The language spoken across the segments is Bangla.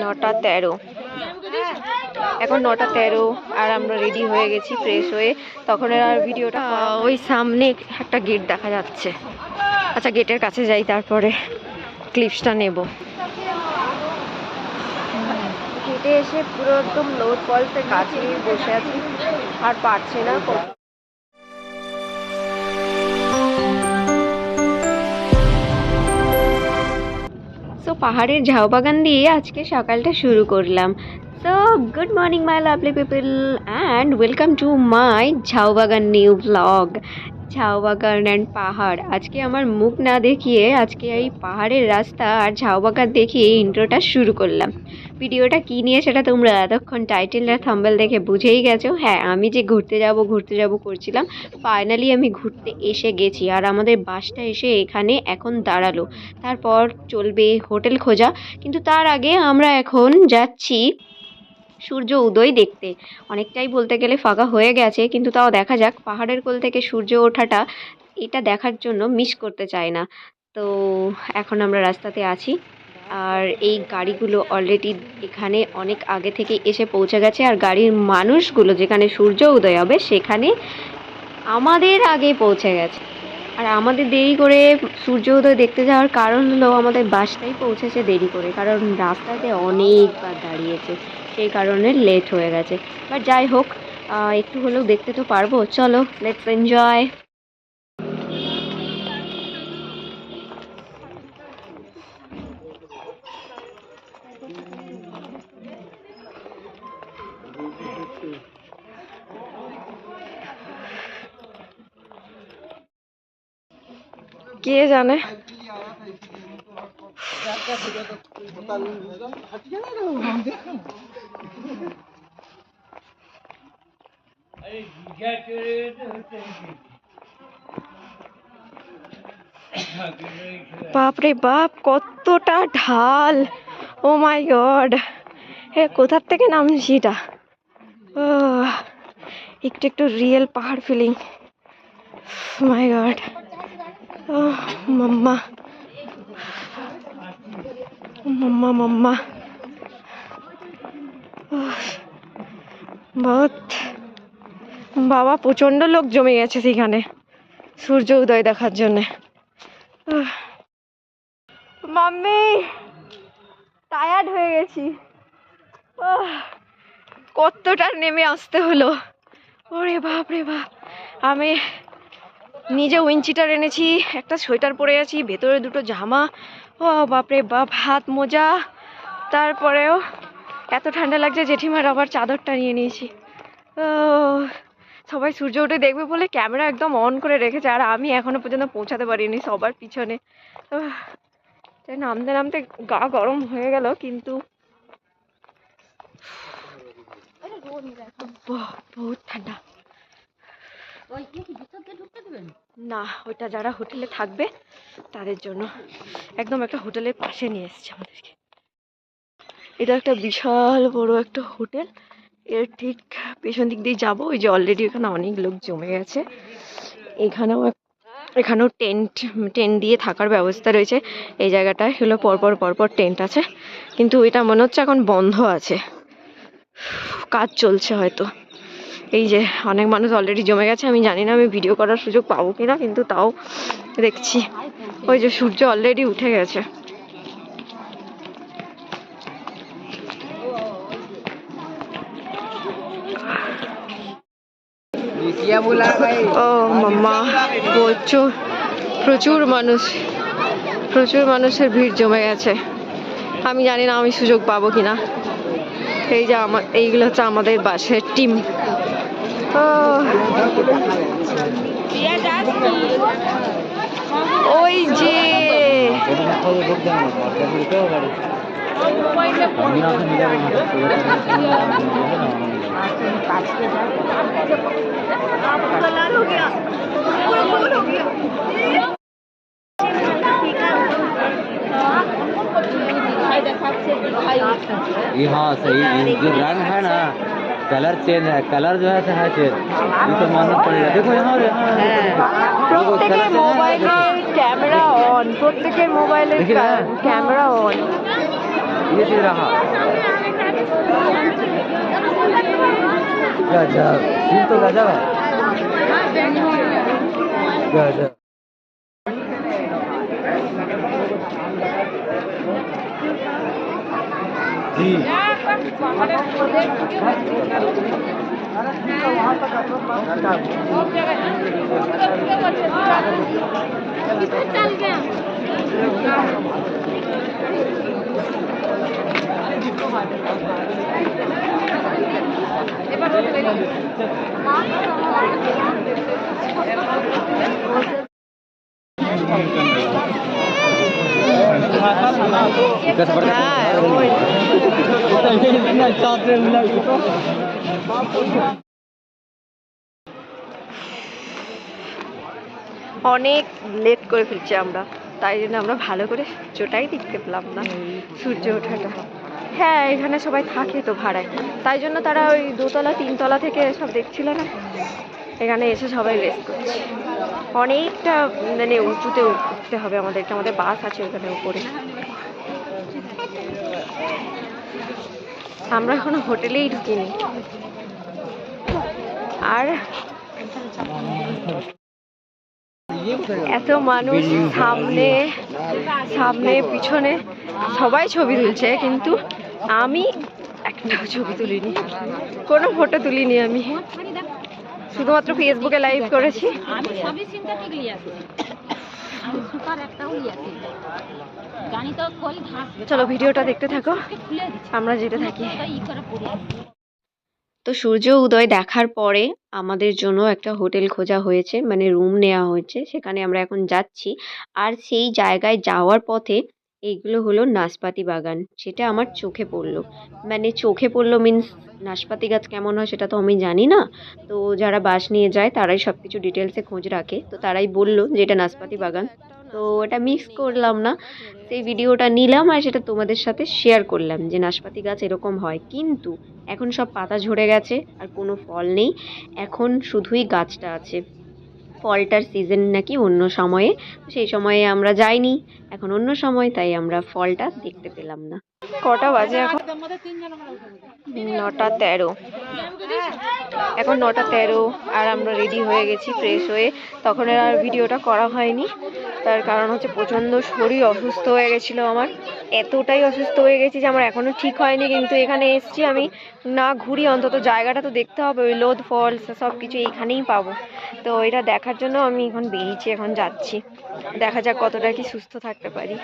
নটা 13, এখন 9:13 আর আমরা রেডি হয়ে গেছি ফ্রেশ হয়ে। তখন আর ভিডিওটা ওই সামনে একটা গেট দেখা যাচ্ছে। আচ্ছা গেটের কাছে যাই, তারপরে ক্লিপসটা নেব। গেটে এসে পুরো একদম লোড ফলসের কাছে বসে আছি, আর পারছি না। সো পাহাড়ের ঝাউ বাগান দিয়ে আজকে সকালটা শুরু করলাম। So good morning my lovely people and welcome to my ঝাউ বাগান নিউ ব্লগ। ঝাউ বাগান অ্যান্ড পাহাড়, আজকে আমার মুখ না দেখিয়ে আজকে এই পাহাড়ের রাস্তা আর ঝাউ বাগান দেখিয়ে ইন্ট্রোটা শুরু করলাম। ভিডিওটা কী নিয়ে সেটা তোমরা এতক্ষণ টাইটেল আর থাম্বনেল দেখে বুঝেই গেছো। হ্যাঁ, আমি যে ঘুরতে যাব করছিলাম, ফাইনালি আমি ঘুরতে এসে গেছি। আর আমাদের বাসটা এসে এখানে এখন দাঁড়ালো, তারপর চলবে হোটেল খোঁজা। কিন্তু তার আগে আমরা এখন যাচ্ছি সূর্য উদয় দেখতে। অনেকটাই বলতে গেলে ফাঁকা হয়ে গেছে, কিন্তু তাও দেখা যাক। পাহাড়ের কোল থেকে সূর্য ওঠাটা এটা দেখার জন্য মিস করতে চাই না। তো এখন আমরা রাস্তাতে আছি, আর এই গাড়িগুলো অলরেডি এখানে অনেক আগে থেকে এসে পৌঁছে গেছে। আর গাড়ির মানুষগুলো যেখানে সূর্য উদয় হবে সেখানে আমাদের আগে পৌঁছে গেছে। আর আমাদের দেরি করে সূর্য উদয় দেখতে যাওয়ার কারণ হলো আমাদের বাসটাই পৌঁছেছে দেরি করে, কারণ রাস্তাতে অনেকবার দাঁড়িয়েছে, সেই কারণে লেট হয়ে গেছে। বাট যাই হোক, একটু হলেও দেখতে তো পারবো। চলো, লেটস এনজয়। কে জানে বাপরে বাপ, কতটা ঢাল! ও মাই গড, কোথার থেকে নামছি এটা? একটু একটু রিয়েল পাহাড় ফিলিং। মাই গড, মাম্মা মাম্মা মাম্মা, বাবা প্রচন্ড লোক জমে গেছে সেখানে সূর্য উদয় দেখার জন্যে। মাম্মি, টায়ার্ড হয়ে গেছি। কতটা নেমে আসতে হলো! ওরে বাপ রে বাপ! আমি নিজে উইন্ডচিটার এনেছি, একটা সোয়েটার পরে আছি, ভেতরে দুটো জামা। ও বাপরে বাপ, হাত মোজা। তারপরেও এত ঠান্ডা লাগছে, জেঠিমার আবার চাদরটা নিয়ে নিয়েছি। সবাই সূর্য উঠে দেখবে বলে ক্যামেরা একদম অন করে রেখেছে, আর আমি এখনো পর্যন্ত পৌঁছাতে পারিনি সবার পিছনে। নামতে নামতে গা গরম হয়ে গেল, কিন্তু বহুত ঠান্ডা। না, ওইটা যারা হোটেলে থাকবে তাদের জন্য। একদম একটা হোটেলের পাশে নিয়ে এসছে আমাদেরকে। এটা একটা বিশাল বড় একটা হোটেল, এর ঠিক পেছন দিক দিয়ে যাবো। ওই যে অলরেডি এখানে অনেক লোক জমে গেছে। এখানেও টেন্ট দিয়ে থাকার ব্যবস্থা রয়েছে। এই জায়গাটায় হলো পরপর টেন্ট আছে, কিন্তু এটা মনে হচ্ছে এখন বন্ধ আছে, কাজ চলছে হয়তো। এই যে অনেক মানুষ অলরেডি জমে গেছে। আমি জানি না আমি ভিডিও করার সুযোগ পাবো কিনা, কিন্তু তাও দেখছি। ওই যে সূর্য অলরেডি উঠে গেছে। ও মাম্মা, প্রচুর মানুষের ভিড় জমে গেছে। আমি জানি না আমি সুযোগ পাবো কিনা। এই যে এইগুলো হচ্ছে আমাদের বাসের টিম। ওই যে हाँ सही, जो रंग है ना कलर चेंज है, कलर जो है चेंज, ये तो मानना पड़ेगा। देखो यहाँ প্রত্যেকের মোবাইলে ক্যামেরা অন, প্রত্যেকের মোবাইলের ক্যামেরা অন। ये चीज रहा गजब, सीन तो गजब है, गजब। जी चल गया। অনেক লেট করে ফেলছি আমরা, তাই জন্য আমরা ভালো করে সূর্যটাই দেখতে পেলাম না, সূর্য ওঠাটা। হ্যাঁ, এখানে সবাই থাকে তো ভাড়ায়, তাই জন্য তারা ওই 2তলা 3তলা থেকে সব দেখছিল না, এখানে এসে সবাই রেস্ট করছে। অনেকটা মানে উঁচুতে উঠতে হবে আমাদেরকে, আমাদের বাস আছে ওখানে উপরে। আমরা এখনো হোটেলেই ঢুকিনি। আর এত মানুষ সামনে সামনে পিছনে সবাই ছবি তুলছে, কিন্তু আমি একটাও ছবি তুলিনি, কোনো ফটো তুলিনি। আমি শুধুমাত্র ফেসবুকে লাইভ করেছি। চলো ভিডিওটা দেখতে থাকো, আমরা যেতে থাকি। তো সূর্য উদয় দেখার পরে আমাদের জন্য একটা হোটেল খোঁজা হয়েছে, মানে রুম নেওয়া হয়েছে, সেখানে আমরা এখন যাচ্ছি। আর সেই জায়গায় যাওয়ার পথে এইগুলো হলো নাশপাতি বাগান, সেটা আমার চোখে পড়লো। মানে চোখে পড়লো মিন্স নাশপাতি গাছ কেমন হয় সেটা তো আমি জানি না, তো যারা বাস নিয়ে যায় তারাই সব কিছু ডিটেলসে খোঁজ রাখে, তো তারাই বললো যে এটা নাশপাতি বাগান। তো এটা মিক্স করলাম না, সেই ভিডিওটা নিলাম আর সেটা তোমাদের সাথে শেয়ার করলাম যে নাশপাতি গাছ এরকম হয়। কিন্তু এখন সব পাতা ঝরে গেছে আর কোনো ফল নেই, এখন শুধুই গাছটা আছে। ফলটার সিজন নাকি অন্য সময়ে, সেই সময়ে আমরা যাইনি, এখন অন্য সময়, তাই আমরা ফলটা দেখতে পেলাম না। কটা বাজে এখন? 9:13। এখন 9:13 আর আমরা রেডি হয়ে গেছি ফ্রেশ হয়ে। তখন আর ভিডিওটা করা হয়নি, তার কারণ হচ্ছে প্রচণ্ড শরীর অসুস্থ হয়ে গেছিলো আমার, এতটাই অসুস্থ হয়ে গেছি যে আমার এখনও ঠিক হয়নি। কিন্তু এখানে এসছি আমি, না ঘুরি অন্তত জায়গাটা তো দেখতে হবে, ওই লোদ ফলস সব কিছু এইখানেই পাবো। তো এটা দেখার জন্য আমি এখন বেরিয়েছি, এখন যাচ্ছি, দেখা যাক কতটা কি সুস্থ থাকতে পারি।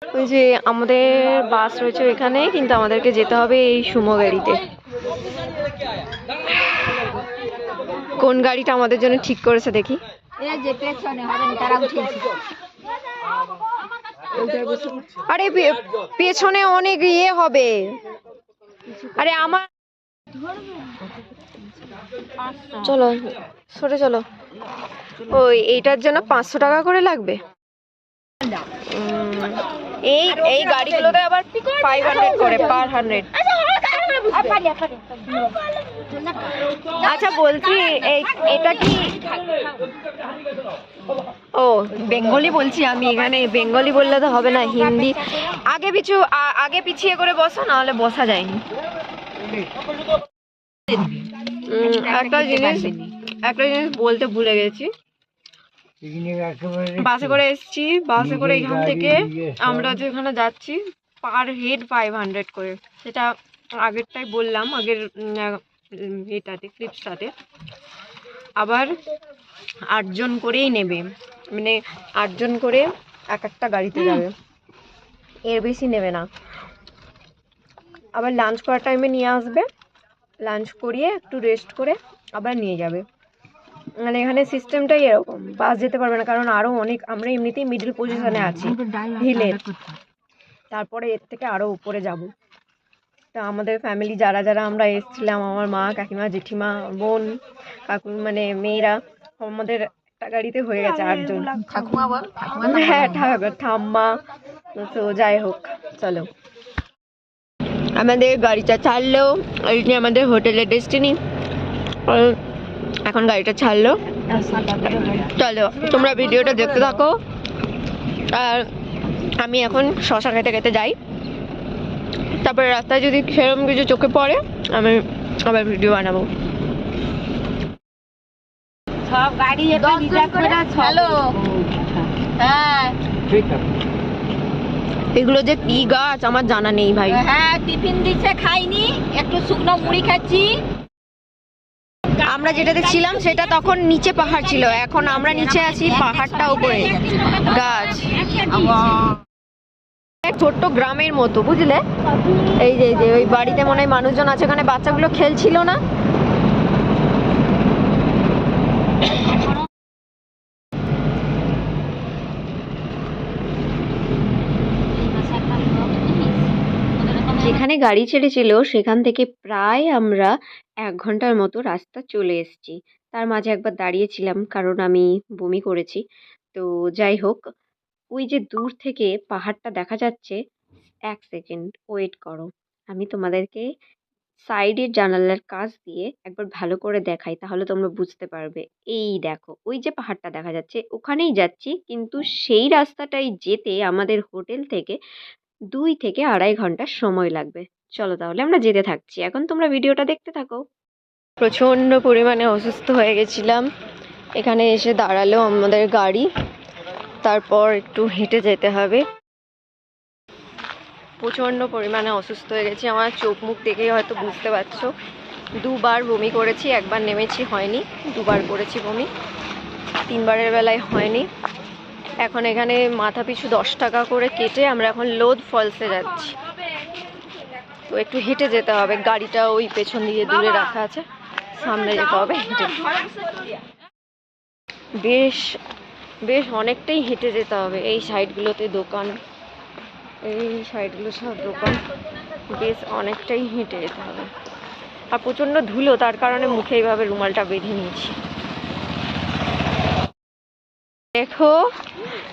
ওই যে আমাদের বাস রয়েছে ওইখানে, কিন্তু আমাদেরকে যেতে হবে এই সুমো গাড়িতে। কোন গাড়িটা আমাদের জন্য ঠিক করেছে দেখি। আরে পেছনে অনেক ইয়ে হবে, আরে আমার চলো সরে চলো। ওই এইটার জন্য 500 টাকা করে লাগবে। এই এই গাড়িগুলোতে আবার 500 করে পার 100। আচ্ছা বলছি এটা কি, ও বেঙ্গলি বলছি আমি, এখানে বেঙ্গলি বললে তো হবে না, হিন্দি। আগে পিছিয়ে করে বসো, নাহলে বসা যায়নি। একটা জিনিস বলতে ভুলে গেছি, বাসে করে এসছি, বাসে করে এখান থেকে আমরা যেখানে যাচ্ছি পার হেড 500 করে, সেটা আগেরটাই বললাম, আগের এটাতে ক্লিপসটাতে। আবার 8 জন করেই নেবে, মানে 8 জন করে এক একটা গাড়িতে যাবে, এর বেশি নেবে না। আবার লাঞ্চ করার টাইমে নিয়ে আসবে, লাঞ্চ করিয়ে একটু রেস্ট করে আবার নিয়ে যাবে। মানে এখানে সিস্টেমটাই এরকম, বাস যেতে পারবে না, কারণ আরও অনেক, আমরা এমনিতেই মিডল পজিশনে আছি হিলের, তারপরে এর থেকে আরও উপরে যাব। তা আমাদের ফ্যামিলি যারা যারা আমরা এসেছিলাম, আমার মা, কাকিমা, জেঠিমা, বোন, কাকু, মানে মেয়েরা, আমাদের একটা গাড়িতে হয়ে গেছে 8 জন। হ্যাঁ ঠাম্মা। তো যাই হোক, চলো আমাদের গাড়িটা ছাড়লো, এই যে আমাদের হোটেলের ডেস্টিনি। এখন গাড়িটা ছাড়লো, চলো তোমরা ভিডিওটা দেখতে থাকো। আর আমি এখন শশা খেতে খেতে যাই, তারপরে রাস্তায় যদি সেরকম কিছু চোখে পড়ে আমি আবার ভিডিও বানাবো। সব গাড়ি এটা রিজার্ভ করে চলো। হ্যাঁ ঠিক আছে। এগুলো যে কি গাছ আমার জানা নেই ভাই। হ্যাঁ, টিফিন দিচ্ছে, খাইনি, একটু শুকনো মুড়ি খাচ্ছি। আমরা যেটাতে ছিলাম সেটা তখন নিচে পাহাড় ছিল, এখন আমরা নিচে আছি, পাহাড়টা উপরে গাছ। এক ছোট্ট গ্রামের মতো, বুঝলে? এই যে ওই বাড়িতে মনে হয় মানুষজন আছে, ওখানে বাচ্চাগুলো খেলছিল না? যেখানে গাড়ি ছেড়েছিল সেখান থেকে প্রায় আমরা 1 ঘন্টার মতো রাস্তা চলে এসেছি। তার মাঝে একবার দাঁড়িয়েছিলাম কারণ আমি বমি করেছি। তো যাই হোক, ওই যে দূর থেকে পাহাড়টা দেখা যাচ্ছে, 1 সেকেন্ড ওয়েট করো। আমি তোমাদেরকে সাইডের জানালার কাছ দিয়ে একবার ভালো করে দেখাই, তাহলে তোমরা বুঝতে পারবে। এই দেখো, ওই যে পাহাড়টা দেখা যাচ্ছে ওখানেই যাচ্ছি, কিন্তু সেই রাস্তাটাই যেতে আমাদের হোটেল থেকে 2 থেকে 2.5 ঘন্টা সময় লাগবে। চলো তাহলে আমরা যেতে থাকছি, এখন তোমরা ভিডিওটা দেখতে থাকো। প্রচণ্ড পরিমাণে অসুস্থ হয়ে গেছিলাম, এখানে এসে দাঁড়ালো আমাদের গাড়ি, তারপর একটু হেঁটে যেতে হবে। প্রচণ্ড পরিমাণে অসুস্থ হয়ে গেছি, আমার চোখ মুখ দেখেই হয়তো বুঝতে পারছো। 2 বার বমি করেছি, একবার নেমেছি হয়নি, 2 বার করেছি বমি, 3 বারের বেলায় হয়নি। এখন এখানে মাথা পিছু 10 টাকা করে কেটে আমরা এখন লোধ ফলসে যাচ্ছি। তো একটু হেঁটে যেতে হবে, গাড়িটা ওই পেছন দিয়ে দূরে রাখা আছে, সামনে যেতে হবে হেঁটে। বেশ অনেকটাই হেঁটে যেতে হবে। এই সাইডগুলোতে দোকান, এই সাইডগুলো সব দোকান, বেশ অনেকটাই হেঁটে যেতে হবে। আর প্রচণ্ড ধুলো, তার কারণে মুখে এইভাবে রুমালটা বেঁধে নিয়েছি। দেখো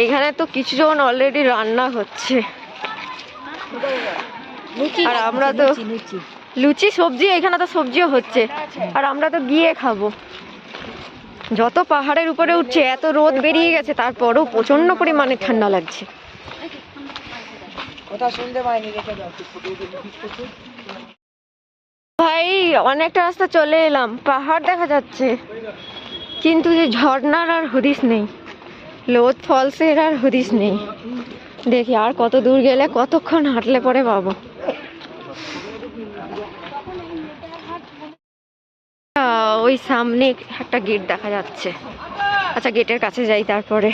এখানে তো কিছুজন অলরেডি রান্না হচ্ছে, আর আমরা তো লুচি সবজি, এখানে তো সবজিও হচ্ছে, আর আমরা তো গিয়ে খাবো। যত পাহাড়ের উপরে উঠছে এত রোদ বেরিয়ে গেছে, তারপরও প্রচন্ড পরিমাণে ঠান্ডা লাগছে। ভাই অনেকটা রাস্তা চলে এলাম, পাহাড় দেখা যাচ্ছে, কিন্তু যে ঝর্ণার আর হদিস নেই, লোধ ফলসের আর হদিস নেই। দেখি আর কত দূর গেলে, কতক্ষণ হাঁটলে পরে পাবো। ওই সামনে একটা গেট দেখা যাচ্ছে, আচ্ছা গেটের কাছে যাই, তারপরে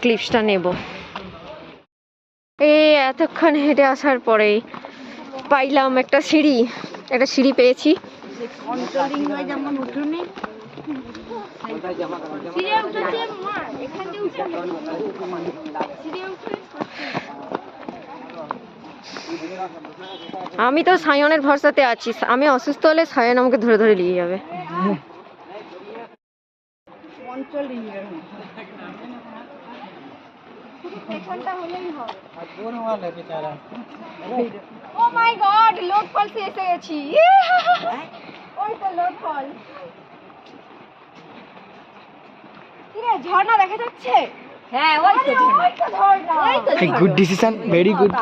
ক্লিপসটা নেব। এই এতক্ষণ হেঁটে আসার পরেই পাইলাম একটা সিঁড়ি পেয়েছি। আমি তো সায়নের ভরসাতে আছি, আমি অসুস্থ হলে সায়ন আমাকে ধরে ধরে নিয়ে যাবে। ও মাই গড, লোধ ফলসে এসে গেছি। ওই তো লোধ ফল। কি রে, ঝর্ণা দেখা যাচ্ছে? হ্যাঁ, ওই তো ঝর্ণা। Good decision, very good.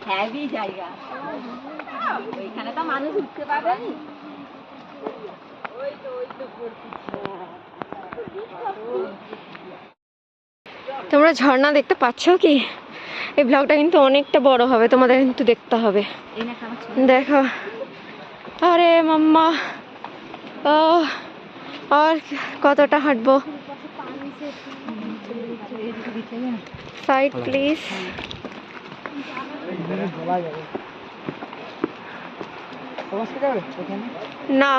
Heavy জায়গা, ওইখানে তো মানুষ উঠতে পারবে না। তোমরা ঝর্ণা দেখতে পাচ্ছ কি? এই ব্লগটা কিন্তু অনেকটা বড় হবে, তোমাদের কিন্তু দেখতে হবে। দেখো, আরে মাম্মা, আর কতটা হাঁটবো? Side please. না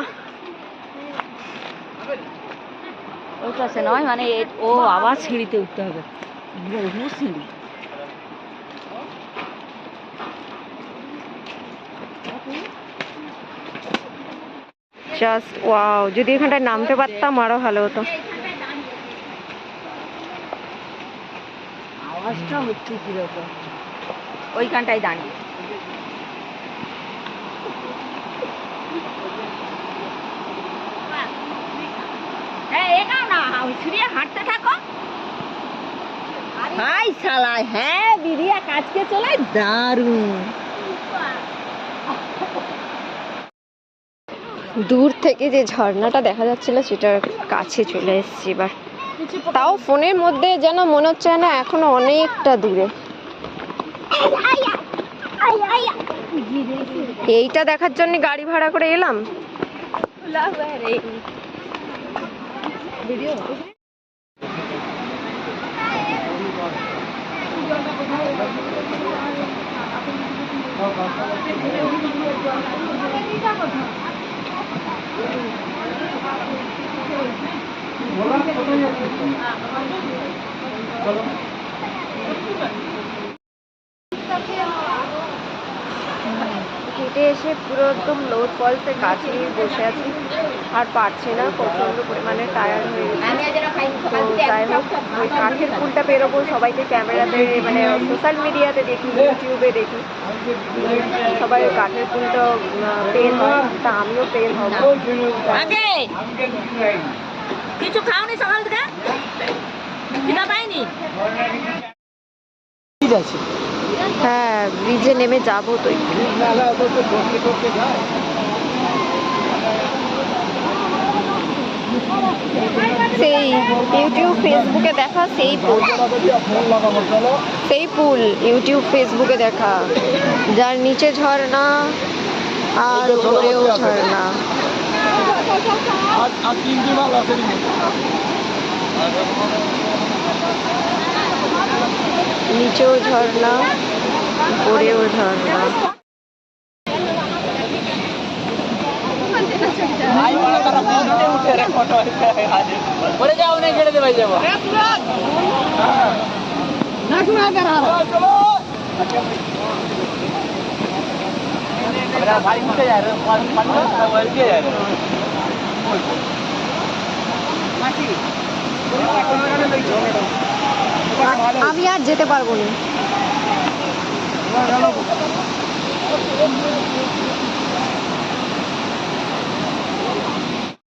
ওই পাশে নয়, মানে ও আবার সিঁড়িতে উঠতে হবে, সিঁড়ি। জাস্ট ওয়াও, যদি এখানটায় নামতে পারতাম আরো ভালো হতো। আওয়াজটা হচ্ছে কিরকম, ওইখানটায় দাঁড়িয়ে। ছড়িয়ে হাঁটতে থাকো। হাই শালা, হ্যাঁ বিরিয়া কাজকে চলায় দারুণ। দূর থেকে যে ঝর্ণাটা দেখা যাচ্ছিল সেটার কাছে চলে এসেছি এবার। তাও ফোনের মধ্যে যেন মনে হচ্ছে না এখনো অনেকটা দূরে। এইটা দেখার জন্য গাড়ি ভাড়া করে এলাম। হেঁটে এসে পুরো একদম লোড ফলসের কাছে নিয়ে বসে আছি, আর পারছি না, প্রচণ্ড পরিমাণে টায়ার্ড হয়ে গেছে। তো যাই হোক, ওই কাঠের পুলটা বেরোবো, সবাইকে ক্যামেরাতে মানে সোশ্যাল মিডিয়াতে দেখি, ইউটিউবে দেখি সবাই কাঠের পুলটা পেন হয়, তা আমিও পেন হবো। কিছু খাওনি সকাল থেকে? খিদা পাইনি? হ্যাঁ, ব্রিজে নেমে যাবো তো। সেই ইউটিউব ফেসবুকে দেখা সেই পুল ইউটিউব ফেসবুকে দেখা, যার নিচে ঝর্ণা আর উপরেও ঝর্ণা। নিচেও ঝর্ণা, উপরেও ঝর্ণা। আমি আর যেতে পারবো না।